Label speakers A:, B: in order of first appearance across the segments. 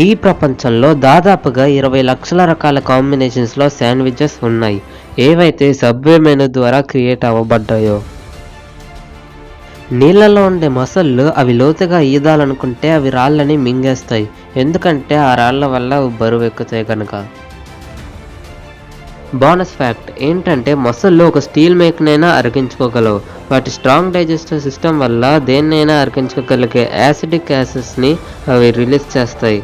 A: ఈ ప్రపంచంలో దాదాపుగా 20 లక్షల రకాల కాంబినేషన్స్లో శాండ్విచెస్ ఉన్నాయి, ఏవైతే సబ్వే మెనూ ద్వారా క్రియేట్ అవ్వబడ్డాయో. నీళ్ళలో ఉండే మొసళ్ళు అవి లోతుగా ఈదాలనుకుంటే అవి రాళ్ళని మింగేస్తాయి, ఎందుకంటే ఆ రాళ్ల వల్ల అవి బరువు ఎక్కుతాయి కనుక. బోనస్ ఫ్యాక్ట్ ఏంటంటే మొసళ్ళు ఒక స్టీల్ మేక్నైనా అరిగించుకోగలవు. వాటి స్ట్రాంగ్ డైజెస్టివ్ సిస్టమ్ వల్ల దేన్నైనా అరిగించుకోగలిగే యాసిడిక్ యాసిడ్స్ని అవి రిలీజ్ చేస్తాయి.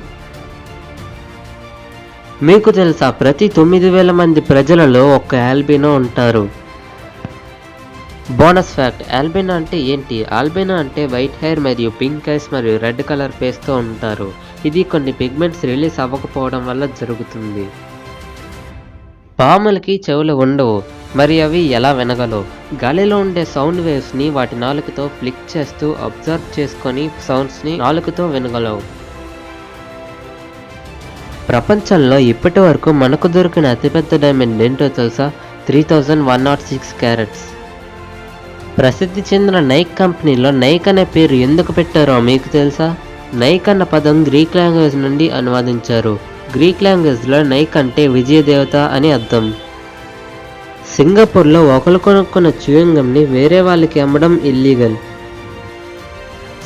A: మీకు తెలుసా, ప్రతి 9,000 మంది ప్రజలలో ఒక్క ఆల్బినో ఉంటారు. బోనస్ ఫ్యాక్ట్, ఆల్బినో అంటే ఏంటి? ఆల్బినో అంటే వైట్ హెయిర్ మరియు పింక్ ఐస్ మరియు రెడ్ కలర్ ఫేస్తో ఉంటారు. ఇది కొన్ని పిగ్మెంట్స్ రిలీజ్ అవ్వకపోవడం వల్ల జరుగుతుంది. పాములకి చెవులు ఉండవు, మరి అవి ఎలా వినగలవు? గాలిలో ఉండే సౌండ్ వేవ్స్ని వాటి నాలుకతో ఫ్లిక్ చేస్తూ అబ్జర్వ్ చేసుకొని సౌండ్స్ని నాలుకతో వినగలవు. ప్రపంచంలో ఇప్పటి వరకు మనకు దొరికిన అతిపెద్ద డైమండ్ ఏంటో తెలుసా? 3106 క్యారెట్స్. ప్రసిద్ధి చెందిన నైక్ కంపెనీలో నైక్ అనే పేరు ఎందుకు పెట్టారో మీకు తెలుసా? నైక్ అన్న పదం గ్రీక్ లాంగ్వేజ్ నుండి అనువాదించారు. గ్రీక్ లాంగ్వేజ్లో నైక్ అంటే విజయదేవత అని అర్థం. సింగపూర్లో ఒకరు కొనుక్కున్న చ్యూయింగమ్ని వేరే వాళ్ళకి అమ్మడం ఇల్లీగల్.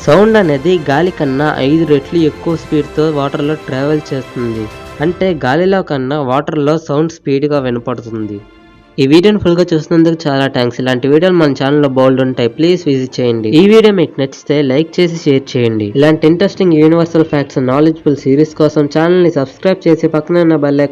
A: సౌండ్ అనేది గాలి కన్నా 5 రెట్లు ఎక్కువ స్పీడ్తో వాటర్లో ట్రావెల్ చేస్తుంది. అంటే గాలిలో కన్నా వాటర్లో సౌండ్ స్పీడ్గా వినపడుతుంది. ఈ వీడియోని ఫుల్గా చూసినందుకు చాలా థ్యాంక్స్. ఇలాంటి వీడియోలు మన ఛానల్లో బోల్డ్ ఉంటాయి, ప్లీజ్ విజిట్ చేయండి. ఈ వీడియో మీకు నచ్చితే లైక్ చేసి షేర్ చేయండి. ఇలాంటి interesting universal facts knowledgeable series కోసం ఛానల్ని సబ్స్క్రైబ్ చేసి పక్కనే ఉన్న బెల్